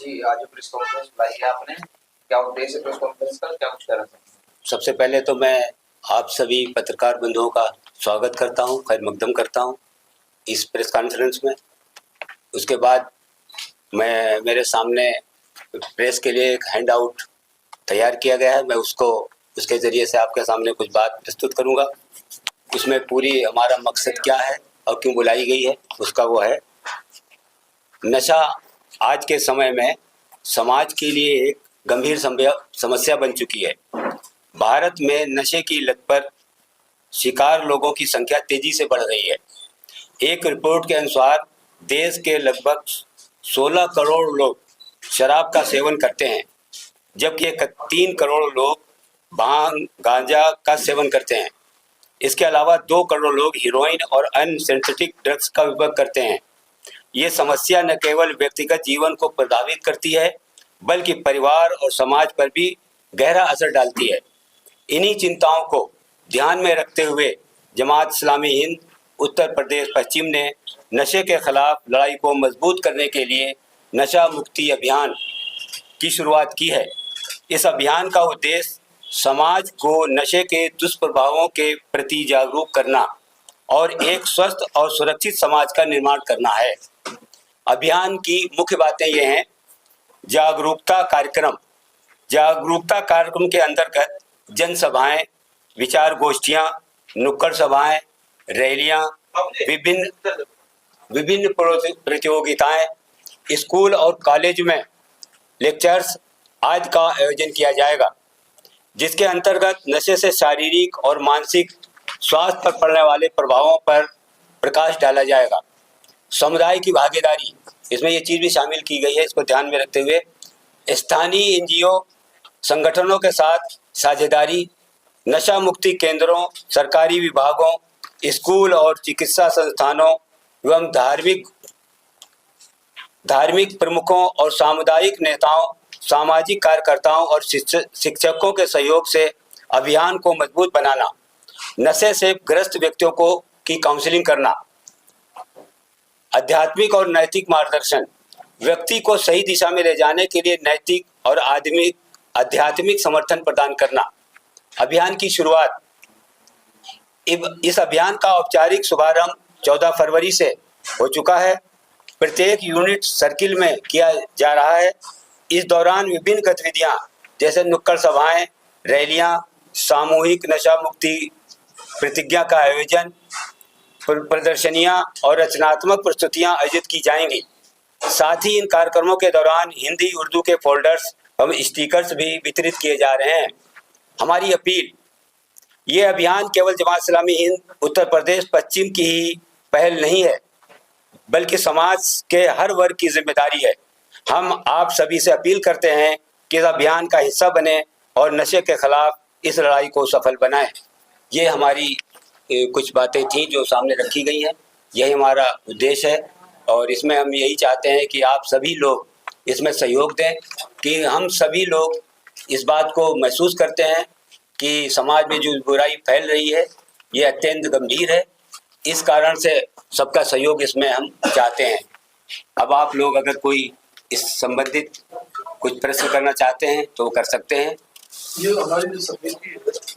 जी, आज जो press conference बुलाई है आपने, क्या उद्देश्य है प्रेस कॉन्फ्रेंस का? क्या कुछ कहना चाहेंगे? सबसे पहले तो मैं आप सभी पत्रकार बंधुओं का स्वागत करता हूं, खैर मकदम करता हूं इस प्रेस कॉन्फ्रेंस में। उसके बाद मैं मेरे सामने प्रेस के लिए एक हैंड आउट तैयार किया गया है, मैं उसके ज़रिए से आपके सामने कुछ बात प्रस्तुत करूंगा। उसमें पूरी हमारा मकसद क्या है और क्यों बुलाई गई है उसका वो है, नशा आज के समय में समाज के लिए एक गंभीर समस्या बन चुकी है। भारत में नशे की लत पर शिकार लोगों की संख्या तेजी से बढ़ रही है। एक रिपोर्ट के अनुसार देश के लगभग 16 करोड़ लोग शराब का सेवन करते हैं, जबकि 3 करोड़ लोग भांग गांजा का सेवन करते हैं। इसके अलावा 2 करोड़ लोग हीरोइन और अन्य सिंथेटिक ड्रग्स का उपयोग करते हैं। ये समस्या न केवल व्यक्तिगत जीवन को प्रभावित करती है, बल्कि परिवार और समाज पर भी गहरा असर डालती है। इन्हीं चिंताओं को ध्यान में रखते हुए जमात इस्लामी हिंद उत्तर प्रदेश पश्चिम ने नशे के खिलाफ लड़ाई को मजबूत करने के लिए नशा मुक्ति अभियान की शुरुआत की है। इस अभियान का उद्देश्य समाज को नशे के दुष्प्रभावों के प्रति जागरूक करना और एक स्वस्थ और सुरक्षित समाज का निर्माण करना है। अभियान की मुख्य बातें ये हैं। जागरूकता कार्यक्रम के अंतर्गत जनसभाएं, विचार गोष्ठियां, नुक्कड़ सभाएं, रैलियां, विभिन्न प्रतियोगिताएं, स्कूल और कॉलेज में लेक्चर्स आदि का आयोजन किया जाएगा, जिसके अंतर्गत नशे से शारीरिक और मानसिक स्वास्थ्य पर पड़ने वाले प्रभावों पर प्रकाश डाला जाएगा। समुदाय की भागीदारी, इसमें ये चीज़ भी शामिल की गई है। इसको ध्यान में रखते हुए स्थानीय एनजीओ संगठनों के साथ साझेदारी, नशा मुक्ति केंद्रों, सरकारी विभागों, स्कूल और चिकित्सा संस्थानों एवं धार्मिक प्रमुखों और सामुदायिक नेताओं, सामाजिक कार्यकर्ताओं और शिक्षकों के सहयोग से अभियान को मजबूत बनाना। नशे से ग्रस्त व्यक्तियों को की काउंसलिंग करना। आध्यात्मिक और नैतिक मार्गदर्शन, व्यक्ति को सही दिशा में ले जाने के लिए नैतिक और आध्यात्मिक समर्थन प्रदान करना। अभियान की शुरुआत, इस अभियान का औपचारिक शुभारंभ 14 फरवरी से हो चुका है। प्रत्येक यूनिट सर्किल में किया जा रहा है। इस दौरान विभिन्न गतिविधियां जैसे नुक्कड़ सभाएं, रैलियां, सामूहिक नशा मुक्ति प्रतिज्ञा का आयोजन, प्रदर्शनियां और रचनात्मक प्रस्तुतियां आयोजित की जाएंगी। साथ ही इन कार्यक्रमों के दौरान हिंदी उर्दू के फोल्डर्स और स्टिकर्स भी वितरित किए जा रहे हैं। हमारी अपील, ये अभियान केवल जमात इस्लामी हिंद उत्तर प्रदेश पश्चिम की ही पहल नहीं है, बल्कि समाज के हर वर्ग की जिम्मेदारी है। हम आप सभी से अपील करते हैं कि इस अभियान का हिस्सा बने और नशे के खिलाफ इस लड़ाई को सफल बनाएं। ये हमारी कुछ बातें थी जो सामने रखी गई हैं। यही हमारा उद्देश्य है और इसमें हम यही चाहते हैं कि आप सभी लोग इसमें सहयोग दें, कि हम सभी लोग इस बात को महसूस करते हैं कि समाज में जो बुराई फैल रही है ये अत्यंत गंभीर है। इस कारण से सबका सहयोग इसमें हम चाहते हैं। अब आप लोग अगर कोई इस संबंधित कुछ प्रश्न करना चाहते हैं तो कर सकते हैं। ये हमारी जो समिति है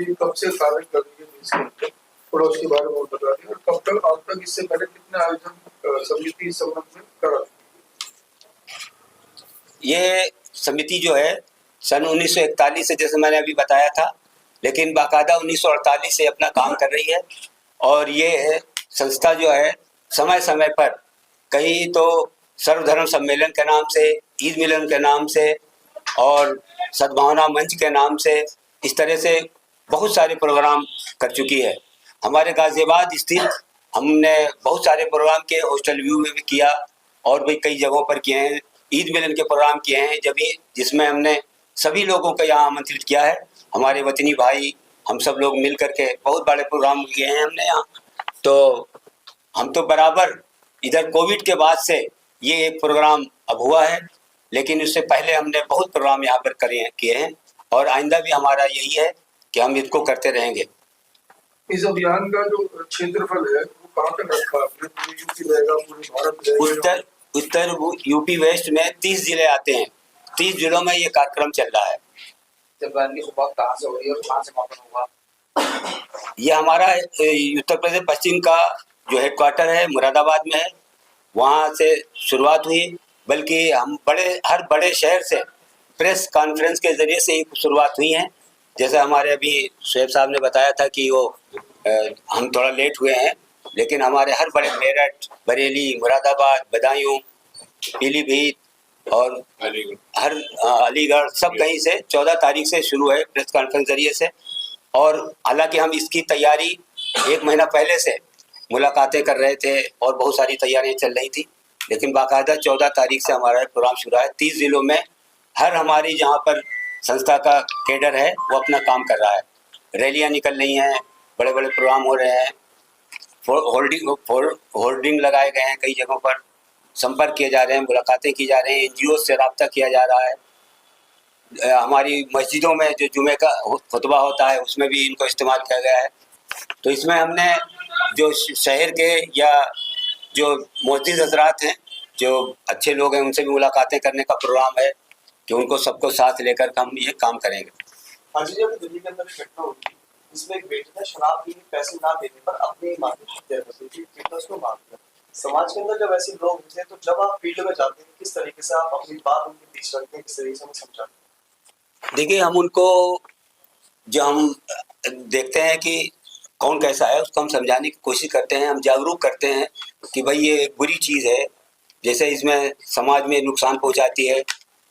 ये कब से कार्य कर रही है इसके, थोड़ा उसके बारे में बता दें। और कब तक, अब तक इससे पहले कितने आयोजन समिति इस संबंध में करा? ये समिति जो है सन 1941 से, जैसे मैंने अभी बताया था, लेकिन बाकायदा 1948 से अपना काम कर रही है। और ये संस्था जो है समय समय पर कई तो सर्वधर्म सम्मेलन के नाम से, ईद मिलन के नाम से और सद्भावना मंच के नाम से, इस तरह से बहुत सारे प्रोग्राम कर चुकी है। हमारे गाजियाबाद स्थित हमने बहुत सारे प्रोग्राम किए, हॉस्टल व्यू में भी किया और भी कई जगहों पर किए हैं। ईद मिलन के प्रोग्राम किए हैं जिसमें हमने सभी लोगों को यहाँ आमंत्रित किया है। हमारे वतनी भाई, हम सब लोग मिल करके बहुत बड़े प्रोग्राम किए हैं हमने यहाँ। तो हम तो बराबर इधर कोविड के बाद से ये एक प्रोग्राम अब हुआ है, लेकिन उससे पहले हमने बहुत प्रोग्राम यहाँ पर किए हैं और आइंदा भी हमारा यही है कि हम इसको करते रहेंगे। इस अभियान का जो क्षेत्रफल है वो कहाँ तक रखा आपने? यूपी रहेगा, पूरे भारत रहेगा? उत्तर यूपी वेस्ट में 30 जिले आते हैं। 30 जिलों में ये कार्यक्रम चल रहा है। जब रन की शुरुआत कहाँ से हो रही है और कहाँ से समापन होगा? ये हमारा उत्तर प्रदेश पश्चिम का जो हेडक्वार्टर है मुरादाबाद में है, वहाँ से शुरुआत हुई। बल्कि हम हर बड़े शहर से प्रेस कॉन्फ्रेंस के जरिए से ही शुरुआत हुई है। जैसे हमारे अभी शोएब साहब ने बताया था कि हम थोड़ा लेट हुए हैं, लेकिन हमारे हर बड़े मेरठ, बरेली, मुरादाबाद, बदायूं, पीलीभीत और अलीगढ़ सब कहीं से 14 तारीख से शुरू है प्रेस कॉन्फ्रेंस जरिए से। और हालांकि हम इसकी तैयारी 1 महीना पहले से मुलाकातें कर रहे थे और बहुत सारी तैयारियां चल रही थी, लेकिन बाकायदा 14 तारीख से हमारा प्रोग्राम शुरू है। 30 जिलों में हर हमारी जहाँ पर संस्था का कैडर है वो अपना काम कर रहा है। रैलियाँ निकल रही हैं, बड़े बड़े प्रोग्राम हो रहे हैं, होर्डिंग लगाए गए हैं, कई जगहों पर संपर्क किए जा रहे हैं, मुलाकातें की जा रही हैं, NGO से रब्ता किया जा रहा है। हमारी मस्जिदों में जो जुमे का खुतबा होता है उसमें भी इनको इस्तेमाल किया गया है। तो इसमें हमने जो शहर के या जो मोअज़्ज़िज़ हज़रात हैं, जो अच्छे लोग हैं, उनसे भी मुलाकातें करने का प्रोग्राम है कि उनको सबको साथ लेकर हम ये काम करेंगे। हाँ जी, अभी दिल्ली के अंदर घटना हुई थी जिसमें एक बेटे ने शराब पी पैसे ना देने पर अपनी मां की हत्या कर दी थी, फिटनेस को मार दिया। समाज के अंदर जब ऐसे लोग होते हैं तो जब आप फील्ड में जाते हैं किस तरीके से आप अपनी बात उनके बीच रखते हैं, किस तरीके से हमें समझाते हैं? देखिए, हम उनको जो हम देखते हैं कि कौन कैसा है उसको हम समझाने की कोशिश करते हैं, हम जागरूक करते हैं कि भाई ये बुरी चीज़ है, जैसे इसमें समाज में नुकसान पहुंचाती है।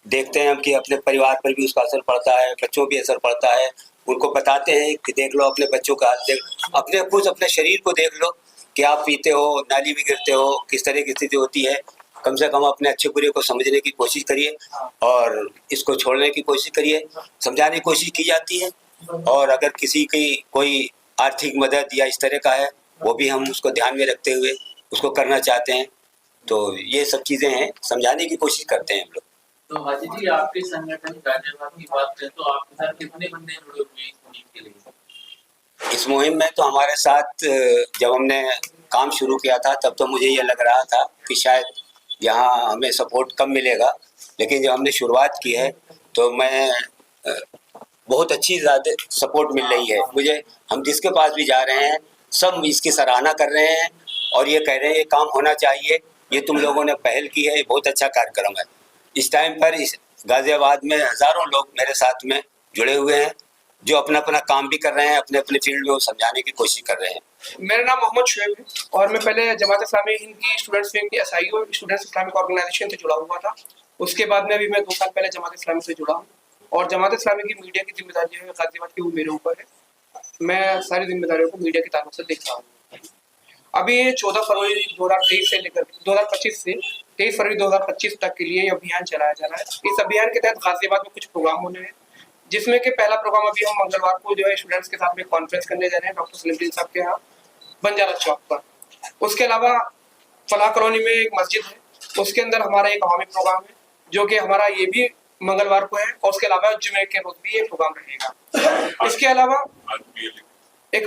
देखते हैं हम कि अपने परिवार पर भी उसका असर पड़ता है, बच्चों पर असर पड़ता है। उनको बताते हैं कि देख लो अपने बच्चों का हाल, देख अपने खुद अपने शरीर को देख लो कि आप पीते हो, नाली में गिरते हो, किस तरह की स्थिति होती है। कम से कम अपने अच्छे बुरे को समझने की कोशिश करिए और इसको छोड़ने की कोशिश करिए। समझाने की कोशिश की जाती है, और अगर किसी की कोई आर्थिक मदद या इस तरह का है वो भी हम उसको ध्यान में रखते हुए उसको करना चाहते हैं। तो ये सब चीज़ें हैं, समझाने की कोशिश करते हैं हम लोग। तो हाजी जी, आपके संगठन गाजियाबाद की बात करें तो आपके साथ कितने बंदे जुड़े हुए हैं इस मुहिम के लिए? इस मुहिम में तो हमारे साथ जब हमने काम शुरू किया था तब तो मुझे ये लग रहा था कि शायद यहाँ हमें सपोर्ट कम मिलेगा, लेकिन जब हमने शुरुआत की है तो मैं बहुत अच्छी ज़्यादा सपोर्ट मिल रही है मुझे। हम जिसके पास भी जा रहे हैं सब इसकी सराहना कर रहे हैं और ये कह रहे हैं ये काम होना चाहिए, ये तुम लोगों ने पहल की है, ये बहुत अच्छा कार्यक्रम है। इस टाइम पर इस गाजियाबाद में हज़ारों लोग मेरे साथ में जुड़े हुए हैं जो अपना अपना काम भी कर रहे हैं, अपने अपने फील्ड में वो समझाने की कोशिश कर रहे हैं। मेरा नाम मोहम्मद शुएब है और मैं पहले जमात इस्लामी हिंद की स्टूडेंट्स विंग की SIO स्टूडेंट्स इस्लामिक ऑर्गेनाइजेशन से जुड़ा हुआ था। उसके बाद में अभी मैं 2 साल पहले जमात इस्लामी से जुड़ा हूँ और जमात इस्लामी की मीडिया की जिम्मेदारी है गाजियाबाद की, वो मेरे ऊपर है। मैं सारी जिम्मेदारियों को मीडिया के ताल्लुक से देख रहा हूँ। अभी 14 फरवरी 2023 से लेकर 2025 से 23 फरवरी 2025 तक के लिए ये अभियान चलाया जा रहा है। इस अभियान के तहत गाजियाबाद में कुछ प्रोग्राम होने हैं, जिसमें कि पहला प्रोग्राम अभी हम मंगलवार को जो है स्टूडेंट्स के साथ में कॉन्फ्रेंस करने जा रहे हैं डॉक्टर सलीम साहब के यहाँ बंजारा चौक पर। उसके अलावा फलाह कॉलोनी में एक मस्जिद है, उसके अंदर हमारा एक अवामी प्रोग्राम है जो कि हमारा ये भी मंगलवार को है, और उसके अलावा जुमे के रोज भी ये प्रोग्राम रहेगा। इसके अलावा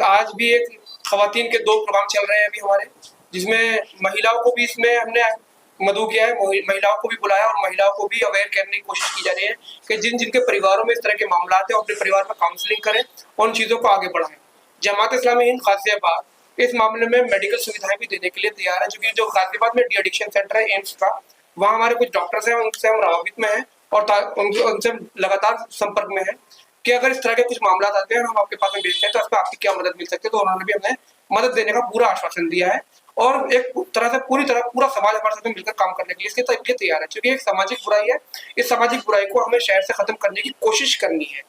आज भी एक खवातीन के 2 प्रोग्राम चल रहे हैं अभी हमारे, जिसमें महिलाओं को भी इसमें हमने मदऊ किया है, महिलाओं को भी बुलाया और महिलाओं को भी अवेयर करने की कोशिश की जा रही है कि जिनके परिवारों में इस तरह के मामला हैं अपने परिवार में काउंसलिंग करें और उन चीज़ों को आगे बढ़ाएं। जमात इस्लामी हिंद गाजियाबाद इस मामले में मेडिकल सुविधाएं भी देने के लिए तैयार है, क्योंकि जो गाजियाबाद में डी एडिक्शन सेंटर है एम्स का, वहाँ हमारे कुछ डॉक्टर्स हैं, उनसे हम राबित में हैं और उनसे लगातार संपर्क में है कि अगर इस तरह के कुछ मामला आते हैं हम आपके पास में भेजते हैं तो इस पर आपकी क्या मदद मिल सकती है। तो उन्होंने भी हमें मदद देने का पूरा आश्वासन दिया है और एक तरह से पूरा समाज हमारे साथ मिलकर काम करने के लिए इसके लिए तैयार है, क्योंकि एक सामाजिक बुराई है। इस सामाजिक बुराई को हमें शहर से खत्म करने की कोशिश करनी है।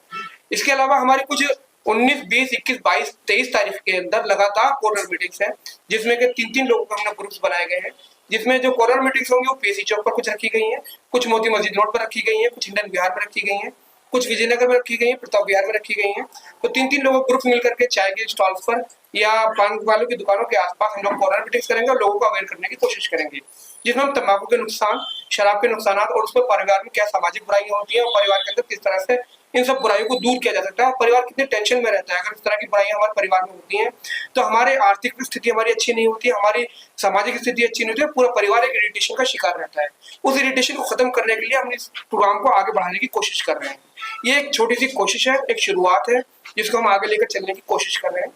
इसके अलावा हमारी कुछ 19, 20, 21, 22, 23 तारीख के अंदर लगातार कॉर्नर मीटिंग्स हैं, जिसमें कि 3-3 लोगों के हमने ग्रुप्स बनाए गए हैं, जिसमें जो कॉर्नर मीटिंग्स होंगी वो पीएसी चौक पर कुछ रखी गई हैं, कुछ मोती मस्जिद रोड पर रखी गई हैं, कुछ इंडियन बिहार पर रखी गई हैं, कुछ विजयनगर में रखी गई हैं, प्रताप विहार में रखी गई हैं। तो 3-3 लोगों ग्रुप मिलकर के चाय के स्टॉल्स पर या पान वालों की दुकानों के आसपास हम लोग कॉर्नर मीटिंग्स करेंगे और लोगों को अवेयर करने की कोशिश करेंगे, जिसमें हम तंबाकू के नुकसान, शराब के नुकसान और उस पर परिवार में क्या सामाजिक बुराइयां होती है और परिवार के अंदर किस तरह से इन सब बुराइयों को दूर किया जा सकता है। परिवार कितने टेंशन में रहता है, अगर इस तरह की बुराइयां हमारे परिवार में होती हैं तो हमारे आर्थिक स्थिति हमारी अच्छी नहीं होती, हमारी सामाजिक स्थिति अच्छी नहीं होती है, पूरा परिवार एक इरिटेशन का शिकार रहता है। उस इरिटेशन को खत्म करने के लिए हम इस प्रोग्राम को आगे बढ़ाने की कोशिश कर रहे हैं। ये एक छोटी सी कोशिश है, एक शुरुआत है जिसको हम आगे लेकर चलने की कोशिश कर रहे हैं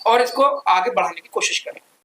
और इसको आगे बढ़ाने की कोशिश करें।